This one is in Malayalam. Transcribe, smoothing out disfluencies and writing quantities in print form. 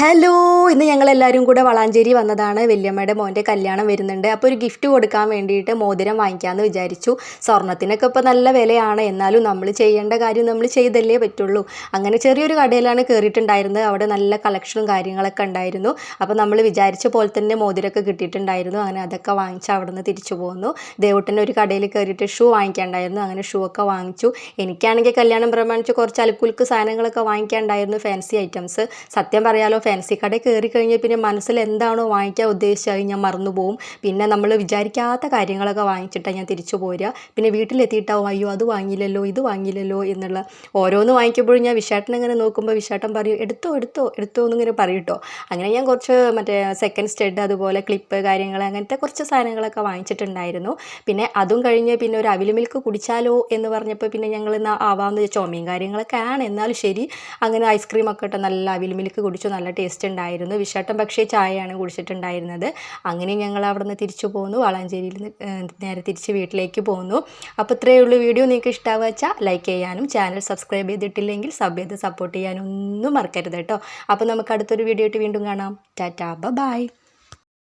ഹലോ, ഇന്ന് ഞങ്ങളെല്ലാവരും കൂടെ വളാഞ്ചേരി വന്നതാണ്. വല്യമ്മയുടെ മോൻ്റെ കല്യാണം വരുന്നുണ്ട്. അപ്പോൾ ഒരു ഗിഫ്റ്റ് കൊടുക്കാൻ വേണ്ടിയിട്ട് മോതിരം വാങ്ങിക്കാമെന്ന് വിചാരിച്ചു. സ്വർണ്ണത്തിനൊക്കെ ഇപ്പോൾ നല്ല വിലയാണ്, എന്നാലും നമ്മൾ ചെയ്യേണ്ട കാര്യം നമ്മൾ ചെയ്തല്ലേ പറ്റുള്ളൂ. അങ്ങനെ ചെറിയൊരു കടയിലാണ് കയറിയിട്ടുണ്ടായിരുന്നത്. അവിടെ നല്ല കളക്ഷനും കാര്യങ്ങളൊക്കെ ഉണ്ടായിരുന്നു. അപ്പോൾ നമ്മൾ വിചാരിച്ച പോലെ തന്നെ മോതിരമൊക്കെ കിട്ടിയിട്ടുണ്ടായിരുന്നു. അങ്ങനെ അതൊക്കെ വാങ്ങിച്ച് അവിടെ നിന്ന് തിരിച്ചു പോന്നു. ദേവൂട്ടൻ്റെ ഒരു കടയിൽ കയറിയിട്ട് ഷൂ വാങ്ങിക്കാണ്ടായിരുന്നു. അങ്ങനെ ഷൂ ഒക്കെ വാങ്ങിച്ചു. എനിക്കാണെങ്കിൽ കല്യാണം പ്രമാണിച്ച് കുറച്ച് അലുക്കുലുക്ക് സാധനങ്ങളൊക്കെ വാങ്ങിക്കാണ്ടായിരുന്നു, ഫാൻസി ഐറ്റംസ്. സത്യം പറയാലോ, ഫാൻസി കടയിൽ കയറി കഴിഞ്ഞാൽ പിന്നെ മനസ്സിൽ എന്താണോ വാങ്ങിക്കാൻ ഉദ്ദേശിച്ചത് ഞാൻ മറന്നുപോകും. പിന്നെ നമ്മൾ വിചാരിക്കാത്ത കാര്യങ്ങളൊക്കെ വാങ്ങിച്ചിട്ടാണ് ഞാൻ തിരിച്ചു പോരുക. പിന്നെ വീട്ടിലെത്തിയിട്ടാവും അയ്യോ അത് വാങ്ങിയില്ലല്ലോ ഇത് വാങ്ങിയില്ലല്ലോ എന്നുള്ള. ഓരോന്ന് വാങ്ങിക്കുമ്പോഴും ഞാൻ വിശേട്ടൻ ഇങ്ങനെ നോക്കുമ്പോൾ വിശേട്ടൻ പറയും എടുത്തോ എടുത്തോ എടുത്തോ എന്നിങ്ങനെ പറയും കേട്ടോ. അങ്ങനെ ഞാൻ കുറച്ച് സെക്കൻഡ് സ്റ്റഡ്, അതുപോലെ ക്ലിപ്പ് കാര്യങ്ങൾ, അങ്ങനത്തെ കുറച്ച് സാധനങ്ങളൊക്കെ വാങ്ങിച്ചിട്ടുണ്ടായിരുന്നു. പിന്നെ അതും കഴിഞ്ഞ് പിന്നെ ഒരു അവിൽ മിൽക്ക് കുടിച്ചാലോ എന്ന് പറഞ്ഞപ്പോൾ പിന്നെ ഞങ്ങൾ ഇന്ന് ആവാമെന്ന് ചുമയും കാര്യങ്ങളൊക്കെ ആണ്, എന്നാലും ശരി. അങ്ങനെ ഐസ്ക്രീമൊക്കെ ഇട്ട് നല്ല അവിൽ മിൽക്ക് കുടിച്ചു. നല്ല ടേസ്റ്റ് ഉണ്ടായിരുന്നു. വിശേട്ടൻ പക്ഷേ ചായയാണ് കുടിച്ചിട്ടുണ്ടായിരുന്നത്. അങ്ങനെ ഞങ്ങൾ അവിടെ നിന്ന് തിരിച്ചു പോന്നു. വളാഞ്ചേരിയിൽ നിന്ന് നേരെ തിരിച്ച് വീട്ടിലേക്ക് പോന്നു. അപ്പോൾ ഇത്രയേ ഉള്ളൂ. വീഡിയോ നിങ്ങൾക്ക് ഇഷ്ടമാവുക വെച്ചാൽ ലൈക്ക് ചെയ്യാനും ചാനൽ സബ്സ്ക്രൈബ് ചെയ്തിട്ടില്ലെങ്കിൽ സബ് ചെയ്ത് സപ്പോർട്ട് ചെയ്യാനും ഒന്നും മറക്കരുത് കേട്ടോ. അപ്പോൾ നമുക്ക് അടുത്തൊരു വീഡിയോ ആയിട്ട് വീണ്ടും കാണാം. ടാറ്റാ, ബൈ.